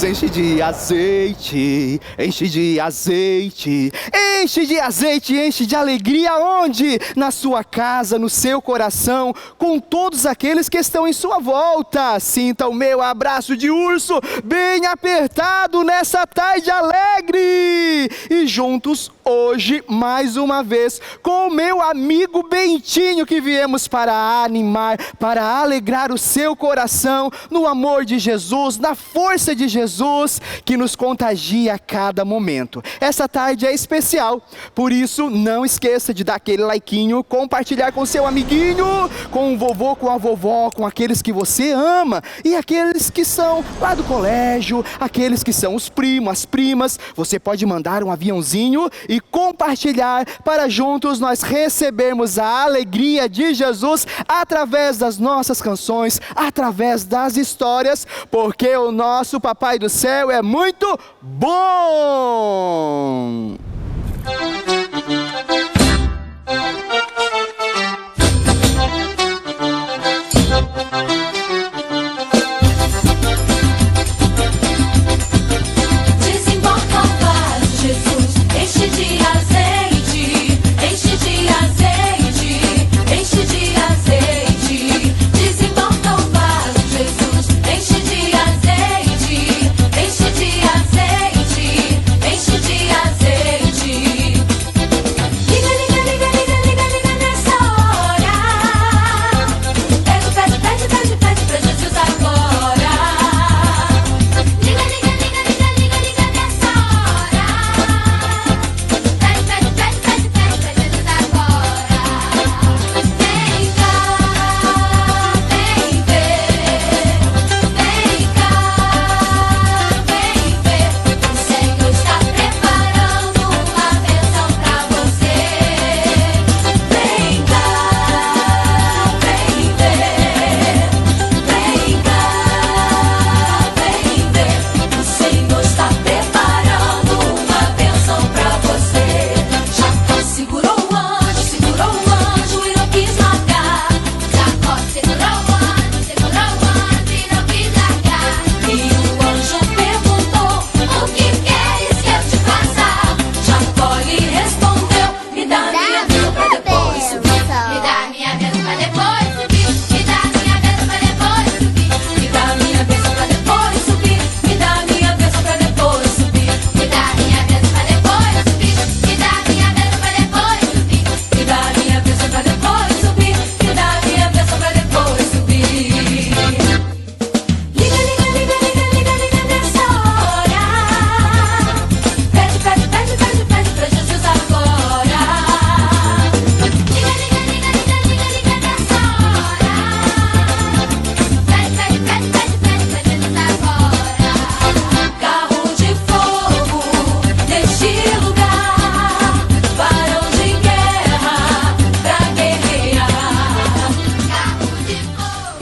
Jesus enche de azeite, enche de azeite, enche de azeite, enche de alegria onde? Na sua casa, no seu coração, com todos aqueles que estão em sua volta. Sinta o meu abraço de urso bem apertado nessa tarde alegre. E juntos hoje, mais uma vez, com o meu amigo Bentinho, que viemos para animar, para alegrar o seu coração no amor de Jesus, na força de Jesus, que nos contagia a cada momento. Essa tarde é especial, por isso não esqueça de dar aquele likeinho, compartilhar com seu amiguinho, com o vovô, com a vovó, com aqueles que você ama, e aqueles que são lá do colégio, aqueles que são os primos, as primas. Você pode mandar um aviãozinho e compartilhar para juntos nós recebermos a alegria de Jesus através das nossas canções, através das histórias, porque o nosso Papai do Céu é muito bom! Desemboca o vaso, Jesus, enche de azeite, enche de azeite, enche de azeite. Desemboca o vaso, Jesus, enche de azeite, enche de azeite, enche de azeite. Liga, liga, liga, liga, liga, liga nessa hora. Pede, pede, pede, pede, pede pra Jesus agora. Liga, liga, liga, liga, liga, liga nessa hora. Pede, pede, pede, pede, pede pra Jesus agora. Vem cá, vem ver. Vem cá, vem ver. O Senhor está preparando uma bênção pra você. Vem cá, vem ver. Vem cá, vem ver. O Senhor está preparando uma bênção pra você. Jacó segurou o anjo e não quis largar. Jacó segurou o anjo e não quis largar. E o anjo perguntou: o que queres que eu te faça? Jacó lhe respondeu: me dá minha bênção pra depois subir. Me dá minha bênção pra depois subir. Me dá minha bênção pra depois subir. Me dá minha bênção pra depois subir. Me dá minha bênção pra depois subir. Me dá minha bênção pra depois subir. Me dá minha bênção pra depois subir. Me dá minha bênção pra depois subir. Me dá minha bênção pra depois subir. Liga, liga, liga, liga, liga, liga nessa hora. Pede, pede, pede, pede, pede pra Jesus agora. Liga, liga, liga, liga, liga, liga nessa hora. Pede, pede, pede, pede, pede pra Jesus agora. Carro de fogo neste lugar, varão de guerra pra guerrear. Carro de fogo.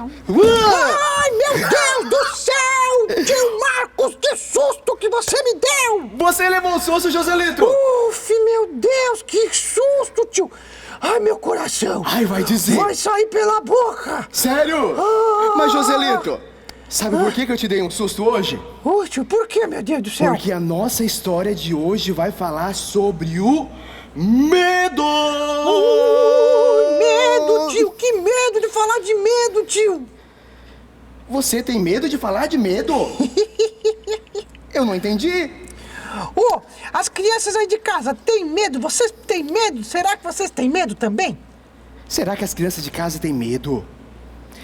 Ai, meu Deus do céu! Tio Marcos, que susto que você me deu! Você levou um susto, Joselito? Uf, meu Deus, que susto, tio! Ai, meu coração! Ai, vai dizer. Vai sair pela boca! Sério? Ah. Mas, Joselito, sabe por que eu te dei um susto hoje? Ô, tio, por que, meu Deus do céu? Porque a nossa história de hoje vai falar sobre o medo! Medo, tio! Que medo de falar de medo, tio! Você tem medo de falar de medo? Eu não entendi. Ô, as crianças aí de casa têm medo? Vocês têm medo? Será que vocês têm medo também? Será que as crianças de casa têm medo?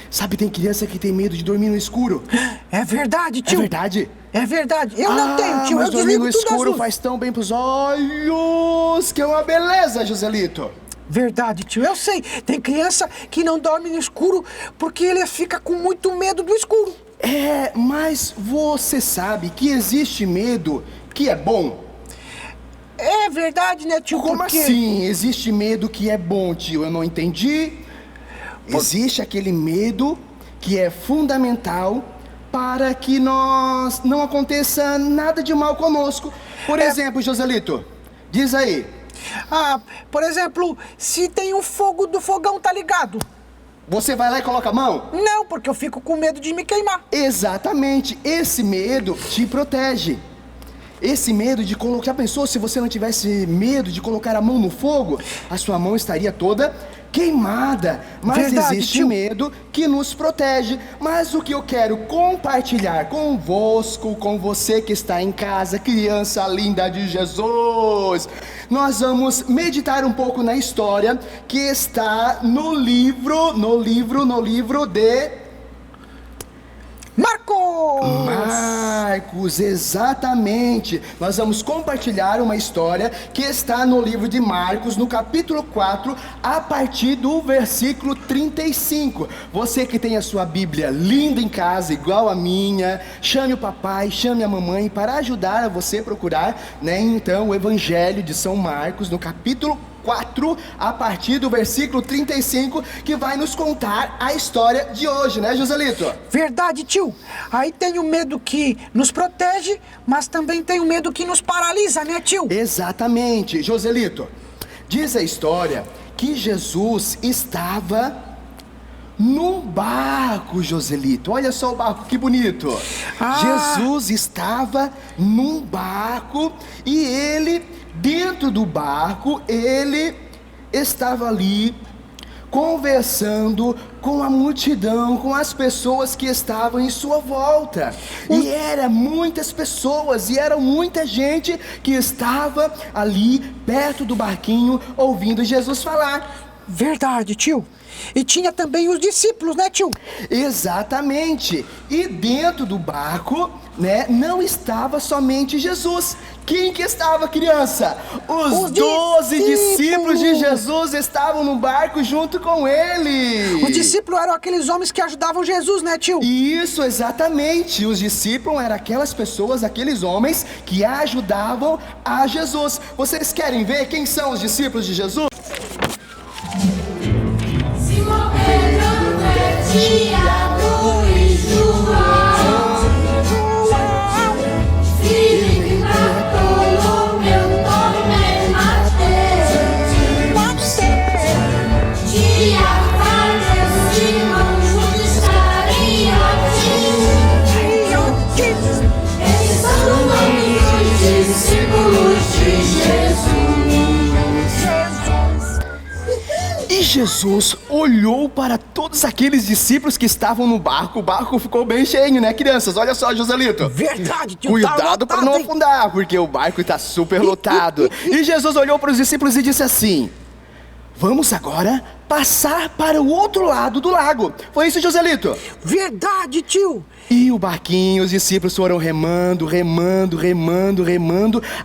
Sabe, tem criança que tem medo de dormir no escuro. É verdade, É tio! verdade? É verdade! Eu não tenho, tio! Mas Eu dormir desligo no tudo as escuro luzes. faz tão bem pros olhos, que é uma beleza, Joselito. Verdade, tio. Eu sei. Tem criança que não dorme no escuro porque ele fica com muito medo do escuro. É, mas você sabe que existe medo que é bom? É verdade, né, tio? Como Porque- assim? Existe medo que é bom, tio? Eu não entendi. Existe aquele medo que é fundamental para que nós não aconteça nada de mal conosco. Por exemplo, Joselito, diz aí, Por exemplo, se tem um fogo do fogão, tá ligado? Você vai lá e coloca a mão? Não, porque eu fico com medo de me queimar. Exatamente, esse medo te protege. Esse medo de colocar... Já pensou se você não tivesse medo de colocar a mão no fogo? A sua mão estaria toda queimada. Mas Verdade, existe tio. medo que nos protege. Mas o que eu quero compartilhar convosco, com você que está em casa, criança linda de Jesus, nós vamos meditar um pouco na história que está no livro de... Marcos, exatamente. Nós vamos compartilhar uma história que está no livro de Marcos, no capítulo 4, a partir do versículo 35. Você que tem a sua Bíblia linda em casa, igual a minha, chame o papai, chame a mamãe para ajudar a você procurar, então, o Evangelho de São Marcos, no capítulo 4, a partir do versículo 35, que vai nos contar a história de hoje, né, Joselito? Verdade, tio. Aí tem o medo que nos protege, mas também tem o medo que nos paralisa, né, tio? Exatamente, Joselito. Diz a história que Jesus estava num barco, Joselito. Olha só o barco, que bonito. Jesus estava num barco e ele... Dentro do barco, ele estava ali conversando com a multidão, com as pessoas que estavam em sua volta. E eram muitas pessoas, e era muita gente que estava ali perto do barquinho, ouvindo Jesus falar. Verdade, tio. E tinha também os discípulos, né, tio? Exatamente. E dentro do barco, não estava somente Jesus. Quem que estava, criança? Os 12 discípulos de Jesus estavam no barco junto com ele. Os discípulos eram aqueles homens que ajudavam Jesus, né, tio? Isso, exatamente. Os discípulos eram aquelas pessoas, aqueles homens que ajudavam a Jesus. Vocês querem ver quem são os discípulos de Jesus? Simão, Pedro, Tiago e João, Filipe, Bartolomeu, Tomé, Mateus, Tiago, Tadeu, Simão, Judas Iscariotes. Esses são os nomes dos discípulos de Jesus. E Jesus olhou para todos aqueles discípulos que estavam no barco. O barco ficou bem cheio, né, crianças? Olha só, Joselito. Verdade, tio. Cuidado para não afundar, porque o barco está super lotado. E Jesus olhou para os discípulos e disse assim: vamos agora passar para o outro lado do lago. Foi isso, Joselito? Verdade, tio. E o barquinho, os discípulos foram remando,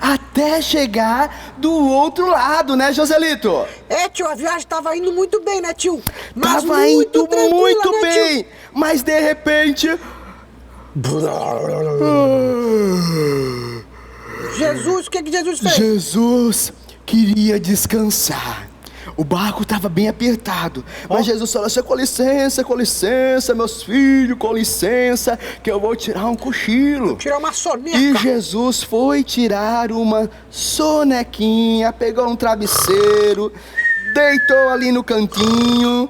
até chegar do outro lado, né, Joselito? Tio, a viagem estava indo muito bem, né, tio? Mas Tava indo tranquila, muito né, bem, tio? mas de repente... Jesus, o que Jesus fez? Jesus queria descansar. O barco estava bem apertado, mas Jesus falou assim: com licença, meus filhos, com licença, que eu vou tirar um cochilo. Tirar uma soneca. E Jesus foi tirar uma sonequinha, pegou um travesseiro, deitou ali no cantinho,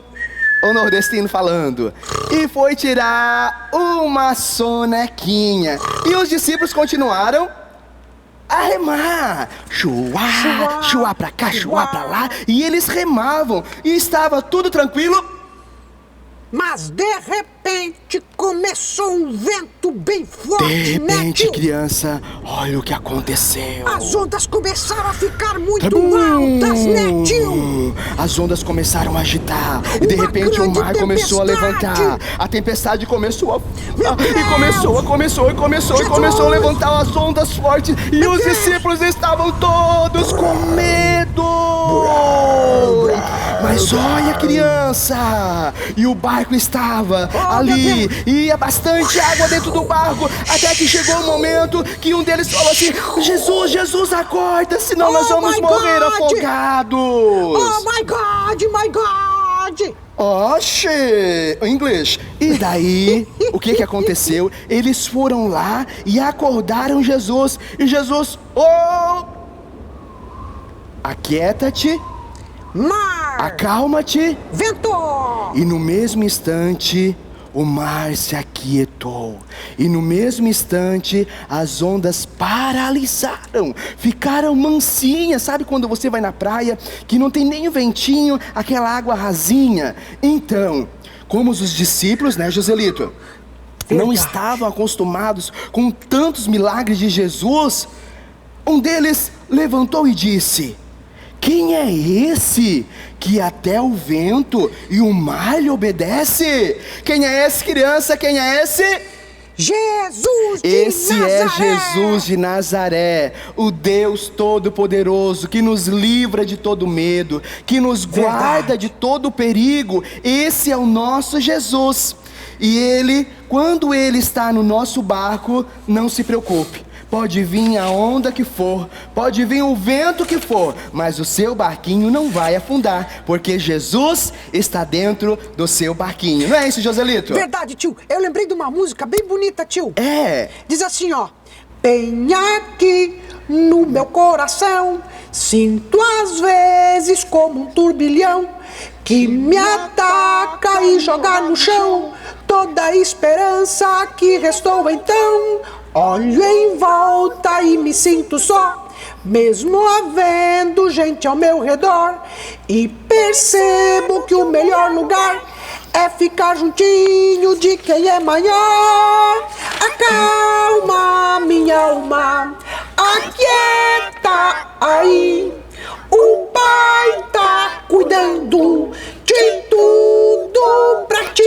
o nordestino falando, e foi tirar uma sonequinha. E os discípulos continuaram a remar, chuá pra cá, chuá pra lá, e eles remavam, e estava tudo tranquilo. Mas de repente começou um vento bem forte, De né, repente, tio? criança, olha o que aconteceu. As ondas começaram a ficar muito altas, né, tio? As ondas começaram a agitar, e de Uma repente o grande mar começou a tempestade. levantar. A tempestade começou a... Meu Deus! E começou a levantar as ondas fortes, e os discípulos estavam todos com medo. Mas olha, criança, e o barco estava ali, e ia bastante água dentro do barco, até que chegou o momento que um deles falou assim: Jesus, acorda, senão nós vamos my morrer God! afogados. Oh, my God! Oxe, inglês. E daí, o que aconteceu? Eles foram lá e acordaram Jesus. E Jesus, Aquieta-te, Mar! acalma-te. Vento! E no mesmo instante, o mar se aquietou. E no mesmo instante, as ondas paralisaram. Ficaram mansinhas. Sabe quando você vai na praia, que não tem nem o ventinho, aquela água rasinha? Então, como os discípulos, né, Joselito, não estavam acostumados com tantos milagres de Jesus, um deles levantou e disse: quem é esse que até o vento e o mar lhe obedece? Quem é esse, criança? Quem é esse? Jesus de Esse Nazaré! é Jesus de Nazaré, o Deus Todo-Poderoso, que nos livra de todo medo, que nos guarda de todo perigo. Esse é o nosso Jesus. E Ele, quando Ele está no nosso barco, não se preocupe. Pode vir a onda que for, pode vir o vento que for, mas o seu barquinho não vai afundar, porque Jesus está dentro do seu barquinho. Não é isso, Joselito? Verdade, tio. Eu lembrei de uma música bem bonita, tio. É. Diz assim, ó. Bem aqui no meu coração, sinto às vezes como um turbilhão que me ataca e joga no chão toda a esperança que restou então. Olho em volta e me sinto só, mesmo havendo gente ao meu redor, e percebo que o melhor lugar é ficar juntinho de quem é maior. Acalma minha alma, aquieta aí, o Pai tá cuidando de tudo pra ti.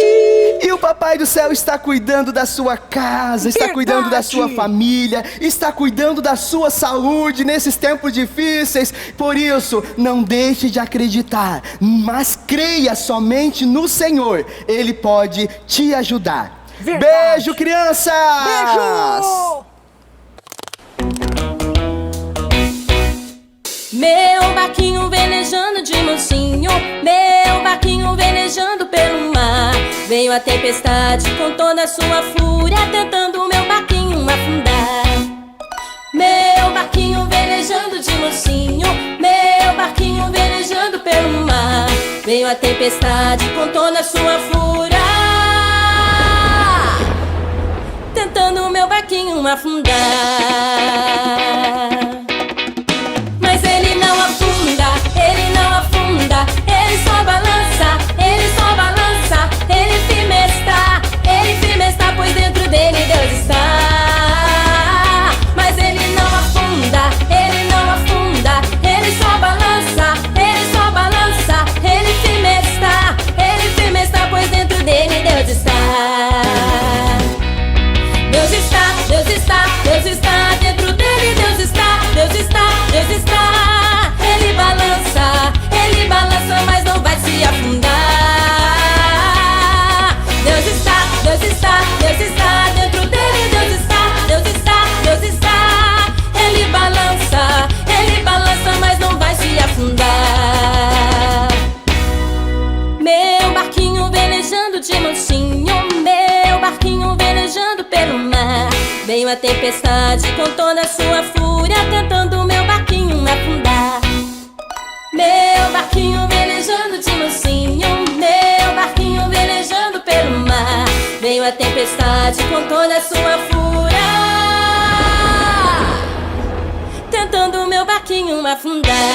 E o Papai do Céu está cuidando da sua casa, está Verdade. cuidando da sua família, está cuidando da sua saúde nesses tempos difíceis. Por isso, não deixe de acreditar, mas creia somente no Senhor. Ele pode te ajudar. Verdade. Beijo, crianças! Beijo! Meu barquinho velejando de mansinho, meu barquinho velejando pelo mar. Veio a tempestade com toda a sua fúria, tentando meu barquinho afundar. Meu barquinho velejando de mansinho, meu barquinho velejando pelo mar. Veio a tempestade com toda a sua fúria, tentando meu barquinho afundar. Mas ele não afunda, ele não afunda, ele só balança, ele firme está, pois dentro dele Deus está. Mas ele não afunda, ele só balança, ele firme está, pois dentro dele Deus está. Deus está, Deus está, Deus está, dentro dele Deus está, Deus está, Deus está. Ele balança, mas não vai se afundar. Deus está, Deus está, Deus está, dentro dele Deus está, Deus está, Deus está. Ele balança, mas não vai se afundar. Meu barquinho velejando de mansinho, meu barquinho velejando pelo mar. Veio a tempestade com toda a sua fúria, tentando meu barquinho afundar. Meu barquinho velejando de mansinho, meu barquinho velejando pelo mar. Veio a tempestade com toda a sua fúria, tentando meu barquinho afundar.